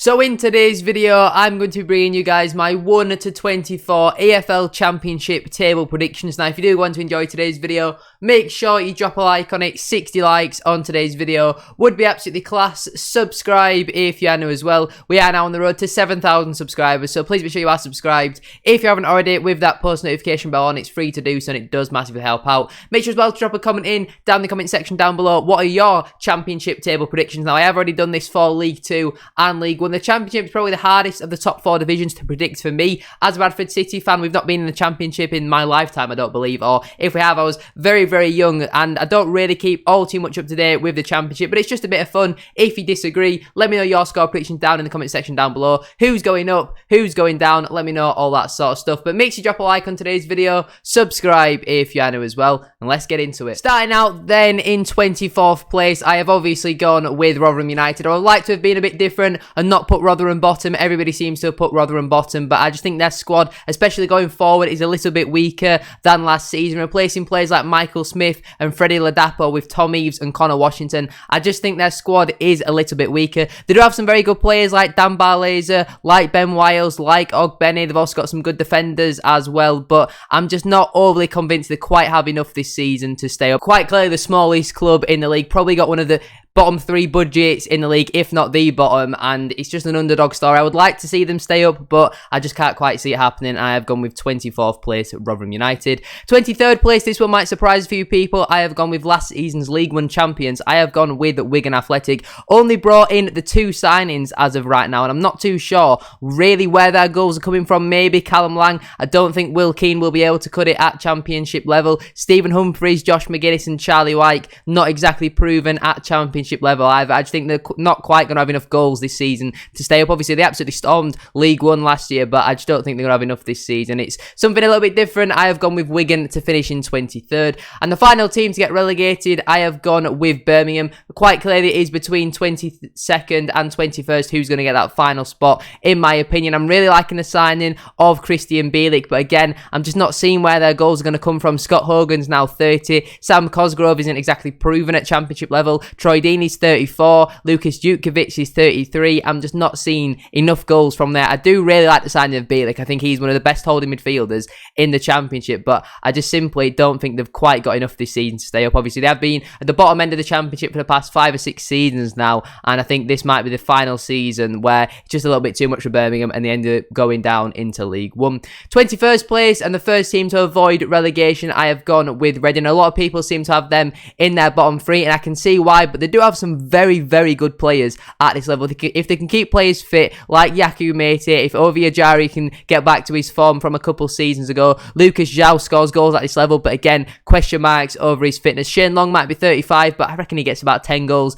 So in today's video, I'm going to be bringing you guys my 1 to 24 AFL Championship table predictions. Now, if you do want to enjoy today's video, make sure you drop a like on it. 60 likes on today's video would be absolutely class. Subscribe if you are new as well. We are now on the road to 7,000 subscribers, so please make sure you are subscribed. If you haven't already, with that post notification bell on, it's free to do so and it does massively help out. Make sure as well to drop a comment in down in the comment section down below. What are your Championship table predictions? Now, I have already done this for League 2 and League 1. The Championship is probably the hardest of the top 4 divisions to predict for me. As a Bradford City fan, we've not been in the Championship in my lifetime, I don't believe, or if we have, I was very, very young, and I don't really keep all too much up to date with the Championship, but it's just a bit of fun. If you disagree, let me know your score predictions down in the comment section down below. Who's going up, who's going down, let me know all that sort of stuff. But make sure you drop a like on today's video, subscribe if you are new as well, and let's get into it. Starting out then in 24th place, I have obviously gone with Rotherham United. I would like to have been a bit different and not put Rotherham bottom. Everybody seems to have put Rotherham bottom, but I just think their squad, especially going forward, is a little bit weaker than last season. Replacing players like Michael Smith and Freddie Ladapo with Tom Eaves and Connor Washington, I just think their squad is a little bit weaker. They do have some very good players like Dan Barlaser, like Ben Wiles, like Ogbenny. They've also got some good defenders as well, but I'm just not overly convinced they quite have enough this season to stay up. Quite clearly the smallest club in the league, probably got one of the bottom 3 budgets in the league, if not the bottom, and it's just an underdog story. I would like to see them stay up, but I just can't quite see it happening. I have gone with 24th place at Rotherham United. 23rd place, this one might surprise a few people. I have gone with last season's League 1 champions. I have gone with Wigan Athletic. Only brought in the 2 signings as of right now, and I'm not too sure really where their goals are coming from. Maybe Callum Lang. I don't think Will Keane will be able to cut it at championship level. Stephen Humphreys, Josh McGuinness and Charlie Wyke, not exactly proven at championship level either. I just think they're not quite going to have enough goals this season to stay up. Obviously, they absolutely stormed League 1 last year, but I just don't think they're going to have enough this season. It's something a little bit different. I have gone with Wigan to finish in 23rd. And the final team to get relegated, I have gone with Birmingham. Quite clearly, it is between 22nd and 21st who's going to get that final spot, in my opinion. I'm really liking the signing of Christian Bielik, but again, I'm just not seeing where their goals are going to come from. Scott Hogan's now 30. Sam Cosgrove isn't exactly proven at championship level. Troy Deeney's 34. Lucas Jutkovic is 33. I'm just not seeing enough goals from there. I do really like the signing of Bielik. I think he's one of the best holding midfielders in the championship, but I just simply don't think they've quite got enough this season to stay up. Obviously, they have been at the bottom end of the championship for the past 5 or 6 seasons now, and I think this might be the final season where it's just a little bit too much for Birmingham and they end up going down into League 1. 21st place and the first team to avoid relegation, I have gone with Reading. A lot of people seem to have them in their bottom 3, and I can see why, but they do have some very, very good players at this level. If they can keep players fit, like Yaku Mate, if Ovie Ajari can get back to his form from a couple seasons ago, Lucas Zhao scores goals at this level, but again, question marks over his fitness. Shane Long might be 35, but I reckon he gets about 10 goals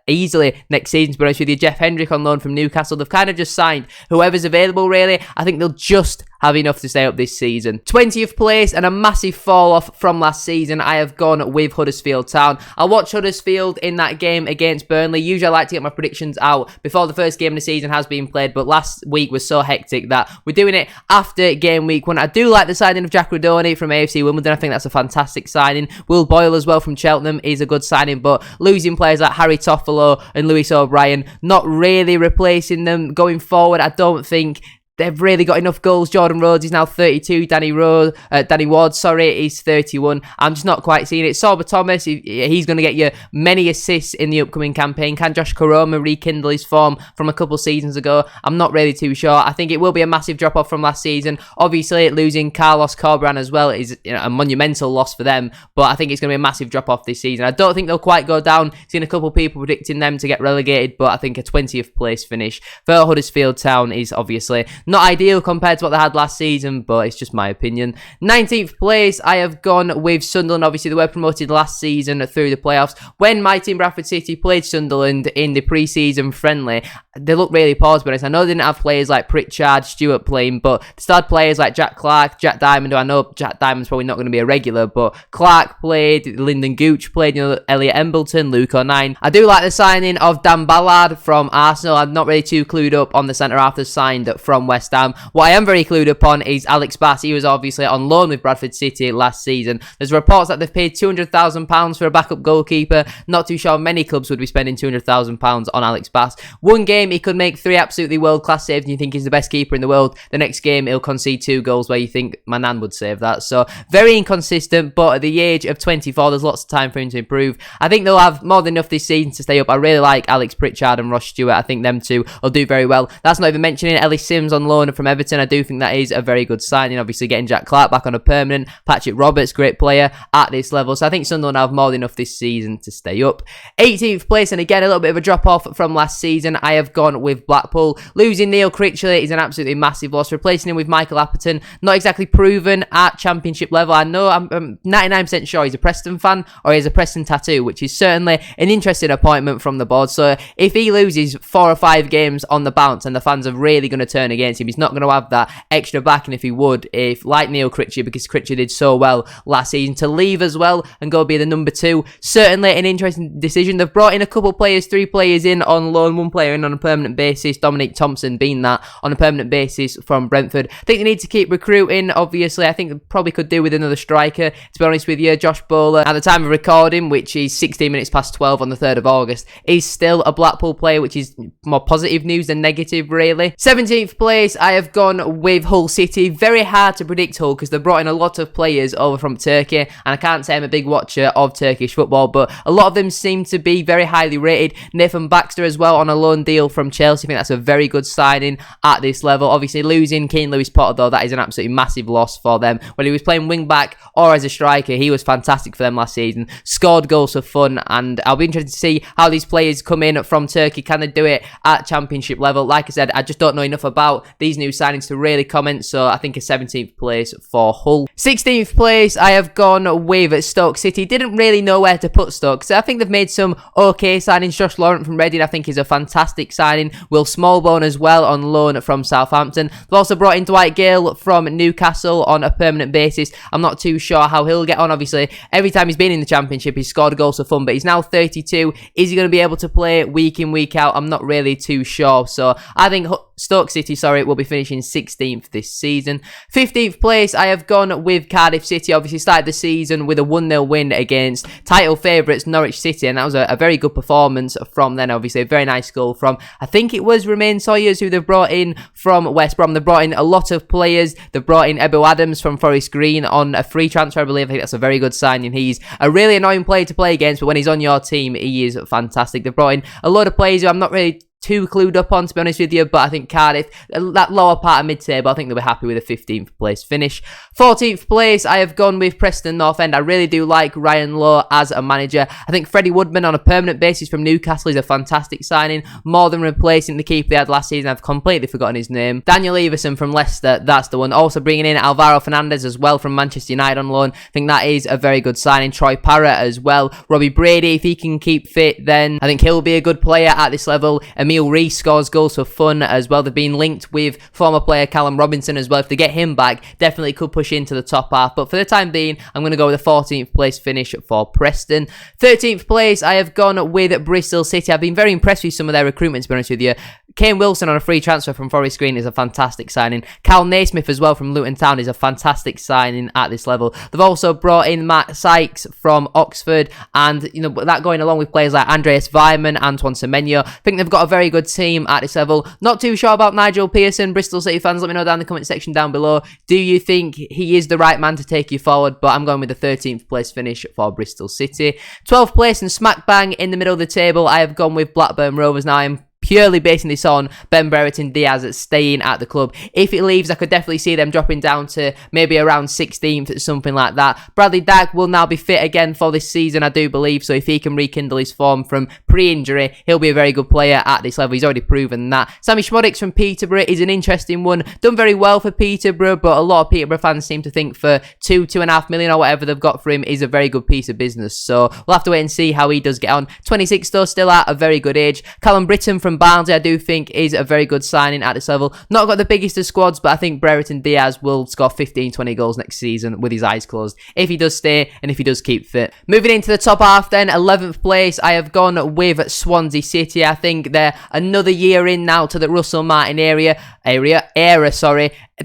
easily next season, to be honest with you. Jeff Hendrick on loan from Newcastle. They've kind of just signed whoever's available, really. I think they'll just have enough to stay up this season. 20th place and a massive fall off from last season, I have gone with Huddersfield Town. I watched Huddersfield in that game against Burnley. Usually I like to get my predictions out before the first game of the season has been played, but last week was so hectic that we're doing it after game week 1. I do like the signing of Jack Rodoni from AFC Wimbledon. I think that's a fantastic signing. Will Boyle as well from Cheltenham is a good signing, but losing players like Harry Toffolo and Lewis O'Brien, not really replacing them going forward. I don't think they've really got enough goals. Jordan Rhodes is now 32. Danny Ward, is 31. I'm just not quite seeing it. Sorba Thomas, he's going to get you many assists in the upcoming campaign. Can Josh Koroma rekindle his form from a couple seasons ago? I'm not really too sure. I think it will be a massive drop-off from last season. Obviously, losing Carlos Corberan as well is a monumental loss for them, but I think it's going to be a massive drop-off this season. I don't think they'll quite go down. Seen a couple people predicting them to get relegated, but I think a 20th place finish for Huddersfield Town is obviously not ideal compared to what they had last season, but it's just my opinion. 19th place, I have gone with Sunderland. Obviously, they were promoted last season through the playoffs. When my team Bradford City played Sunderland in the pre-season friendly, they looked really poor, to be honest. I know they didn't have players like Pritchard, Stewart playing, but they started players like Jack Clark, Jack Diamond, who I know Jack Diamond's probably not going to be a regular, but Clark played, Lyndon Gooch played, Elliot Embleton, Luke O'Nine. I do like the signing of Dan Ballard from Arsenal. I'm not really too clued up on the centre-half that's signed from West Ham. What I am very clued up on is Alex Bass. He was obviously on loan with Bradford City last season. There's reports that they've paid £200,000 for a backup goalkeeper. Not too sure many clubs would be spending £200,000 on Alex Bass. One game game, he could make 3 absolutely world-class saves and you think he's the best keeper in the world. The next game, he'll concede 2 goals where you think, my nan would save that. So, very inconsistent, but at the age of 24, there's lots of time for him to improve. I think they'll have more than enough this season to stay up. I really like Alex Pritchard and Ross Stewart. I think them two will do very well. That's not even mentioning Ellis Sims on loan from Everton. I do think that is a very good signing. Obviously, getting Jack Clark back on a permanent. Patrick Roberts, great player at this level. So I think Sunderland have more than enough this season to stay up. 18th place, and again, a little bit of a drop-off from last season. I have gone with Blackpool. Losing Neil Critchley is an absolutely massive loss. Replacing him with Michael Apperton, not exactly proven at championship level. I know I'm 99% sure he's a Preston fan or he has a Preston tattoo, which is certainly an interesting appointment from the board. So if he loses 4 or 5 games on the bounce and the fans are really going to turn against him, he's not going to have that extra backing if he would, if like Neil Critchley, because Critchley did so well last season. To leave as well and go be the number 2, certainly an interesting decision. They've brought in a couple of players, 3 players in on loan, 1 player in on a permanent basis, Dominic Thompson being that on a permanent basis from Brentford. I think they need to keep recruiting, obviously. I think they probably could do with another striker, to be honest with you. Josh Bowler, at the time of recording, which is 16 minutes past 12 on the 3rd of August, is still a Blackpool player, which is more positive news than negative, really. 17th place, I have gone with Hull City. Very hard to predict Hull because they've brought in a lot of players over from Turkey, and I can't say I'm a big watcher of Turkish football, but a lot of them seem to be very highly rated. Nathan Baxter as well on a loan deal from Chelsea. I think that's a very good signing at this level. Obviously, losing Keane Lewis Potter, though, that is an absolutely massive loss for them. When he was playing wing back or as a striker, he was fantastic for them last season. Scored goals for fun, and I'll be interested to see how these players come in from Turkey. Can they do it at championship level? Like I said, I just don't know enough about these new signings to really comment, so I think a 17th place for Hull. 16th place, I have gone with Stoke City. Didn't really know where to put Stoke, so I think they've made some okay signings. Josh Laurent from Reading, I think, is a fantastic signing. Will Smallbone as well on loan from Southampton. They've also brought in Dwight Gale from Newcastle on a permanent basis. I'm not too sure how he'll get on. Obviously, every time he's been in the Championship, he's scored goals for fun, but he's now 32. Is he going to be able to play week in, week out? I'm not really too sure. So I think Stoke City, will be finishing 16th this season. 15th place, I have gone with Cardiff City. Obviously started the season with a 1-0 win against title favourites Norwich City, and that was a very good performance from then. Obviously a very nice goal from, I think it was Romain Sawyers, who they've brought in from West Brom. They've brought in a lot of players. They've brought in Ebbo Adams from Forest Green on a free transfer, I believe. I think that's a very good signing. He's a really annoying player to play against, but when he's on your team, he is fantastic. They've brought in a lot of players who I'm not really too clued up on, to be honest with you, but I think Cardiff, that lower part of mid-table, I think they'll be happy with a 15th place finish. 14th place, I have gone with Preston North End. I really do like Ryan Lowe as a manager. I think Freddie Woodman on a permanent basis from Newcastle is a fantastic signing, more than replacing the keeper they had last season. I've completely forgotten his name. Daniel Everson from Leicester, that's the one. Also bringing in Alvaro Fernandez as well from Manchester United on loan. I think that is a very good signing. Troy Parrott as well. Robbie Brady, if he can keep fit, then I think he'll be a good player at this level. Emile Reese scores goals for fun as well. They've been linked with former player Callum Robinson as well. If they get him back, definitely could push into the top half. But for the time being, I'm going to go with a 14th place finish for Preston. 13th place, I have gone with Bristol City. I've been very impressed with some of their recruitment, to be honest with you. Kane Wilson on a free transfer from Forest Green is a fantastic signing. Cal Naismith as well from Luton Town is a fantastic signing at this level. They've also brought in Matt Sykes from Oxford, and that going along with players like Andreas Weimann, Antoine Semenyo. I think they've got a very good team at this level. Not too sure about Nigel Pearson. Bristol City fans, let me know down in the comment section down below. Do you think he is the right man to take you forward? But I'm going with the 13th place finish for Bristol City. 12th place and smack bang in the middle of the table, I have gone with Blackburn Rovers. Now I'm purely basing this on Ben Brereton Diaz staying at the club. If it leaves, I could definitely see them dropping down to maybe around 16th, something like that. Bradley Dack will now be fit again for this season, I do believe, so if he can rekindle his form from pre-injury, he'll be a very good player at this level. He's already proven that. Sammy Schmodix from Peterborough is an interesting one. Done very well for Peterborough, but a lot of Peterborough fans seem to think for 2.5 million or whatever they've got for him is a very good piece of business, so we'll have to wait and see how he does get on. 26 though, still at a very good age. Callum Britton from Barnsley, I do think is a very good signing at this level. Not got the biggest of squads, but I think Brereton Diaz will score 15-20 goals next season with his eyes closed, if he does stay and if he does keep fit. Moving into the top half then, 11th place, I have gone with Swansea City. I think they're another year in now to the Russell Martin era.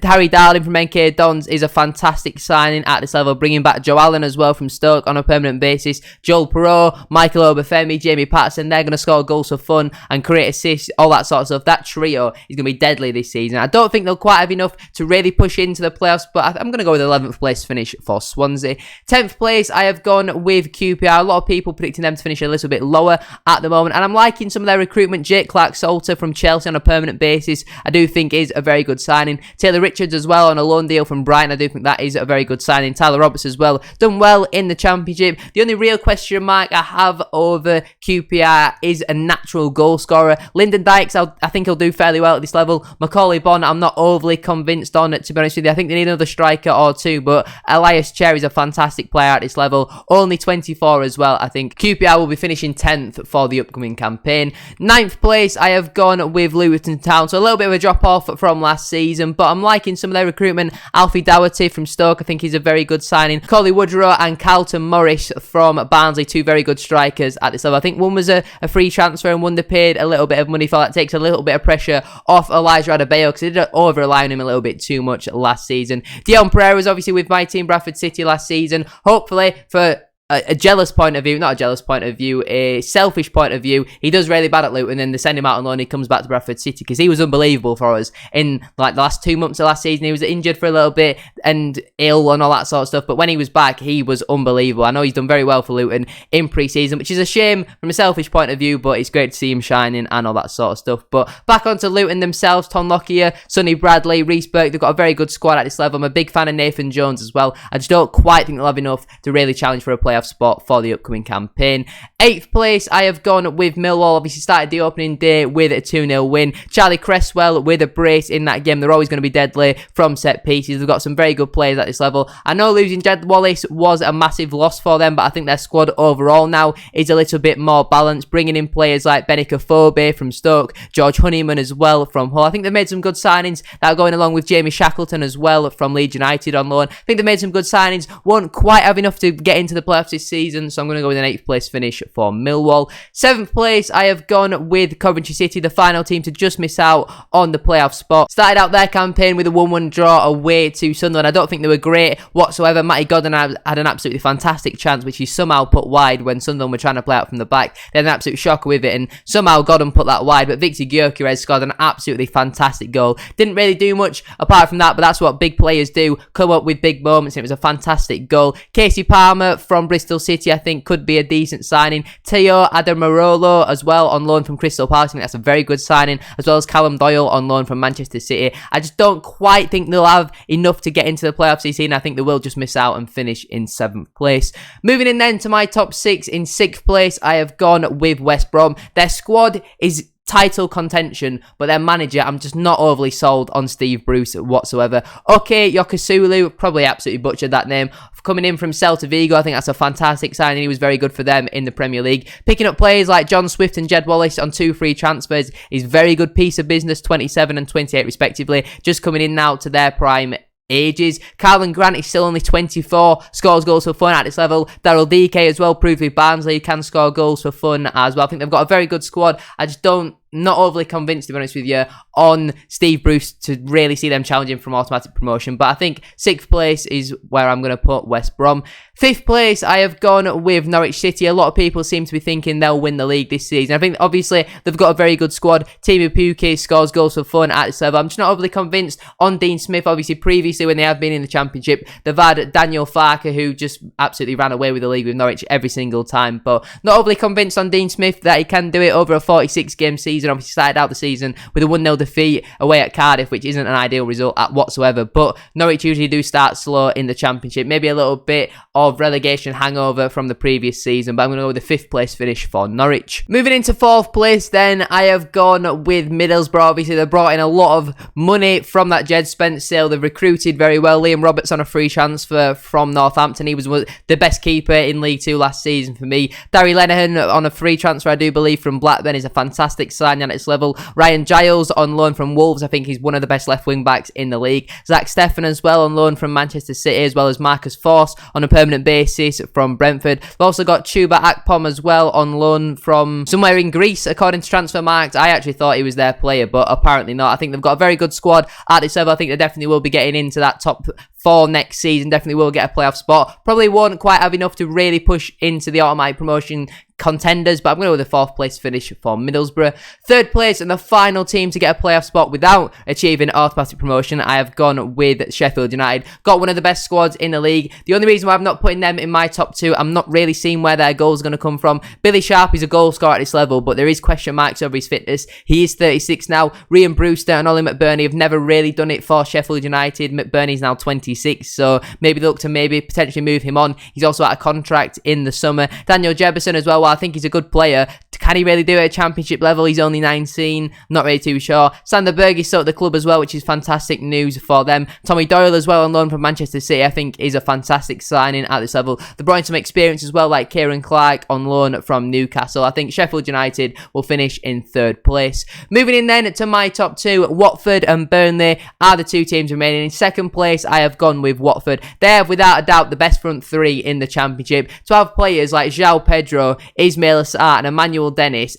Harry Darling from NK Dons is a fantastic signing at this level, bringing back Joe Allen as well from Stoke on a permanent basis. Joel Perreault, Michael Obafemi, Jamie Patterson, they're going to score goals for fun and create assists, all that sort of stuff. That trio is going to be deadly this season. I don't think they'll quite have enough to really push into the playoffs, but I'm going to go with 11th place finish for Swansea. 10th place, I have gone with QPR. A lot of people predicting them to finish a little bit lower at the moment, and I'm liking some of their recruitment. Jake Clark-Salter from Chelsea on a permanent basis, I do think is a very good signing. Taylor Richards as well on a loan deal from Brighton, I do think that is a very good signing. Tyler Roberts as well, done well in the Championship. The only real question mark I have over QPR is a natural goal scorer. Lyndon Dykes, I think he'll do fairly well at this level. Macaulay Bonne, I'm not overly convinced on it, to be honest with you. I think they need another striker or two, but Elias Cherry is a fantastic player at this level. Only 24 as well. I think QPR will be finishing 10th for the upcoming campaign. 9th place, I have gone with Luton Town, so a little bit of a drop off from last season, but I'm liking some of their recruitment. Alfie Doherty from Stoke, I think he's a very good signing. Coley Woodrow and Carlton Morris from Barnsley, two very good strikers at this level. I think one was a free transfer and one they paid a little bit of money for. That takes a little bit of pressure off Elijah Adebayo because they did over-rely on him a little bit too much last season. Dion Pereira was obviously with my team, Bradford City, last season. Hopefully, for a jealous point of view, not a jealous point of view, a selfish point of view, he does really bad at Luton, and then they send him out on loan, he comes back to Bradford City, because he was unbelievable for us in like the last 2 months of last season. He was injured for a little bit and ill and all that sort of stuff, but when he was back, he was unbelievable. I know he's done very well for Luton in pre-season, which is a shame from a selfish point of view, but it's great to see him shining and all that sort of stuff. But back onto Luton themselves, Tom Lockyer, Sonny Bradley, Reece Burke, they've got a very good squad at this level. I'm a big fan of Nathan Jones as well. I just don't quite think they'll have enough to really challenge for a playoff spot for the upcoming campaign. 8th place, I have gone with Millwall. Obviously started the opening day with a 2-0 win. Charlie Cresswell with a brace in that game. They're always going to be deadly from set pieces. They've got some very good players at this level. I know losing Jed Wallace was a massive loss for them, but I think their squad overall now is a little bit more balanced, bringing in players like Benica Fobe from Stoke, George Honeyman as well from Hull. I think they've made some good signings that are going along with Jamie Shackleton as well from Leeds United on loan. I think they've made some good signings. Won't quite have enough to get into the playoffs this season, so I'm going to go with an 8th place finish for Millwall. 7th place, I have gone with Coventry City, the final team to just miss out on the playoff spot. Started out their campaign with a 1-1 draw away to Sunderland. I don't think they were great whatsoever. Matty Godden had an absolutely fantastic chance, which he somehow put wide when Sunderland were trying to play out from the back. They had an absolute shocker with it, and somehow Godden put that wide, but Victor Gyökeres scored an absolutely fantastic goal. Didn't really do much apart from that, but that's what big players do, come up with big moments, and it was a fantastic goal. Casey Palmer from Bristol City, I think, could be a decent signing. Teo Adamarolo as well on loan from Crystal Palace. I think that's a very good signing, as well as Callum Doyle on loan from Manchester City. I just don't quite think they'll have enough to get into the playoffs this season. I think they will just miss out and finish in 7th place. Moving in then to my top 6. In 6th place, I have gone with West Brom. Their squad is title contention, but their manager, I'm just not overly sold on Steve Bruce whatsoever. Okay, Yokosulu, probably absolutely butchered that name, coming in from Celta Vigo. I think that's a fantastic signing. He was very good for them in the Premier League. Picking up players like John Swift and Jed Wallace on 2 free transfers is very good piece of business, 27 and 28 respectively, just coming in now to their prime ages. Carlin Grant is still only 24, scores goals for fun at this level. Daryl DK as well, proved with Barnsley, can score goals for fun as well. I think they've got a very good squad. I just not overly convinced, to be honest with you, on Steve Bruce to really see them challenging from automatic promotion. But I think 6th place is where I'm going to put West Brom. 5th place, I have gone with Norwich City. A lot of people seem to be thinking they'll win the league this season. I think, obviously, they've got a very good squad. Timu Puki scores goals for fun at this level. I'm just not overly convinced on Dean Smith. Obviously, previously, when they have been in the Championship, they've had Daniel Farker, who just absolutely ran away with the league with Norwich every single time. But not overly convinced on Dean Smith that he can do it over a 46-game season. Obviously, started out the season with a 1-0 defeat away at Cardiff, which isn't an ideal result whatsoever. But Norwich usually do start slow in the Championship. Maybe a little bit of relegation hangover from the previous season, but I'm going to go with the 5th place finish for Norwich. Moving into 4th place then, I have gone with Middlesbrough. Obviously, they brought in a lot of money from that Jed Spence sale. They've recruited very well. Liam Roberts on a free transfer from Northampton. He was the best keeper in League 2 last season for me. Darry Lenihan on a free transfer, I do believe, from Blackburn is a fantastic signing. signing at its level. Ryan Giles on loan from Wolves. I think he's one of the best left wing backs in the league. Zach Steffen as well on loan from Manchester City, as well as Marcus Forss on a permanent basis from Brentford. We've also got Chuba Akpom as well on loan from somewhere in Greece, according to Transfermarkt. I actually thought he was their player, but apparently not. I think they've got a very good squad at this level. I think they definitely will be getting into that top 4 next season. Definitely will get a playoff spot. Probably won't quite have enough to really push into the automatic promotion contenders, but I'm going to go with the 4th place finish for Middlesbrough. 3rd place and the final team to get a playoff spot without achieving automatic promotion, I have gone with Sheffield United. Got one of the best squads in the league. The only reason why I'm not putting them in my top 2, I'm not really seeing where their goals are going to come from. Billy Sharp is a goal scorer at this level, but there is question marks over his fitness. He is 36 now. Rhian Brewster and Ollie McBurney have never really done it for Sheffield United. McBurney's now 26, so maybe they look to potentially move him on. He's also out of contract in the summer. Daniel Jefferson as well, I think he's a good player. Can he really do it at championship level? He's only 19. Not really too sure. Sander Berge is still at the club as well, which is fantastic news for them. Tommy Doyle as well on loan from Manchester City, I think is a fantastic signing at this level. They brought in some experience as well, like Kieran Clark on loan from Newcastle. I think Sheffield United will finish in 3rd place. Moving in then to my top 2, Watford and Burnley are the 2 teams remaining. In 2nd place, I have gone with Watford. They have without a doubt the best front 3 in the championship. To have players like João Pedro, Ismail Assar and Emmanuel Dennis,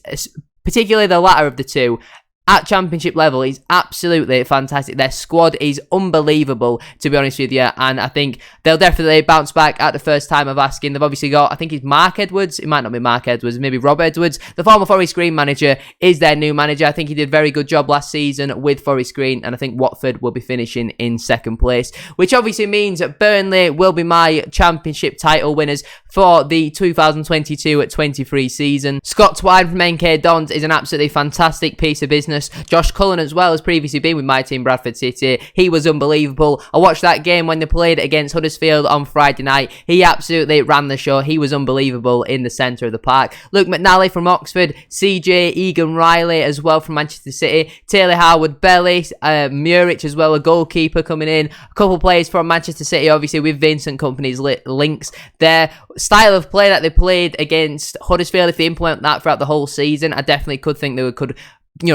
particularly the latter of the two, at championship level is absolutely fantastic. Their squad is unbelievable, to be honest with you, and I think they'll definitely bounce back at the first time of asking. They've obviously got, I think it's Mark Edwards. It might not be Mark Edwards, maybe Rob Edwards. The former Forest Green manager is their new manager. I think he did a very good job last season with Forest Green, and I think Watford will be finishing in 2nd place, which obviously means that Burnley will be my championship title winners for the 2022-23 season. Scott Twine from NK Dons is an absolutely fantastic piece of business. Josh Cullen as well has previously been with my team, Bradford City. He was unbelievable. I watched that game when they played against Huddersfield on Friday night. He absolutely ran the show. He was unbelievable in the centre of the park. Luke McNally from Oxford, CJ Egan Riley as well from Manchester City, Taylor Howard-Belly, Muric as well, a goalkeeper coming in, a couple of players from Manchester City, obviously with Vincent Kompany's links. Their style of play that they played against Huddersfield, if they implement that throughout the whole season, I definitely could think they could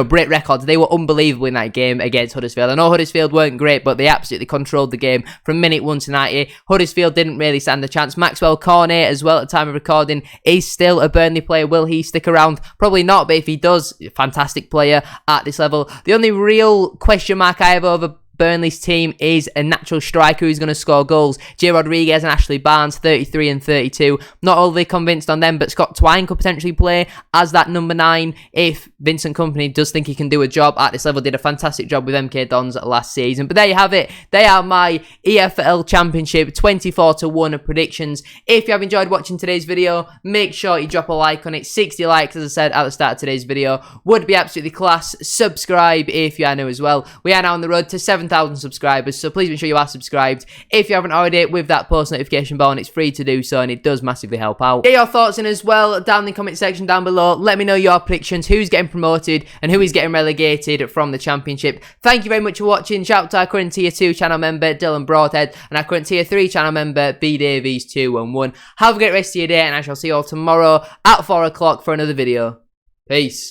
break records. They were unbelievable in that game against Huddersfield. I know Huddersfield weren't great, but they absolutely controlled the game from minute 1 to 90. Huddersfield didn't really stand a chance. Maxwell Cornet, as well, at the time of recording, is still a Burnley player. Will he stick around? Probably not, but if he does, fantastic player at this level. The only real question mark I have over Burnley's team is a natural striker who's going to score goals. Jay Rodriguez and Ashley Barnes, 33 and 32. Not overly convinced on them, but Scott Twine could potentially play as that number 9 if Vincent Kompany does think he can do a job at this level. Did a fantastic job with MK Dons last season. But there you have it. They are my EFL Championship 24-1 predictions. If you have enjoyed watching today's video, make sure you drop a like on it. 60 likes, as I said at the start of today's video, would be absolutely class. Subscribe if you are new as well. We are now on the road to 7,000 subscribers, so please make sure you are subscribed if you haven't already, with that post notification bell, and it's free to do so, and it does massively help out. Get your thoughts in as well down in the comment section down below. Let me know your predictions, who's getting promoted and who is getting relegated from the championship. Thank you very much for watching. Shout out to our current tier 2 channel member Dylan Broadhead and our current tier 3 channel member B Davies 211. Have a great rest of your day, and I shall see you all tomorrow at 4 o'clock for another video. Peace.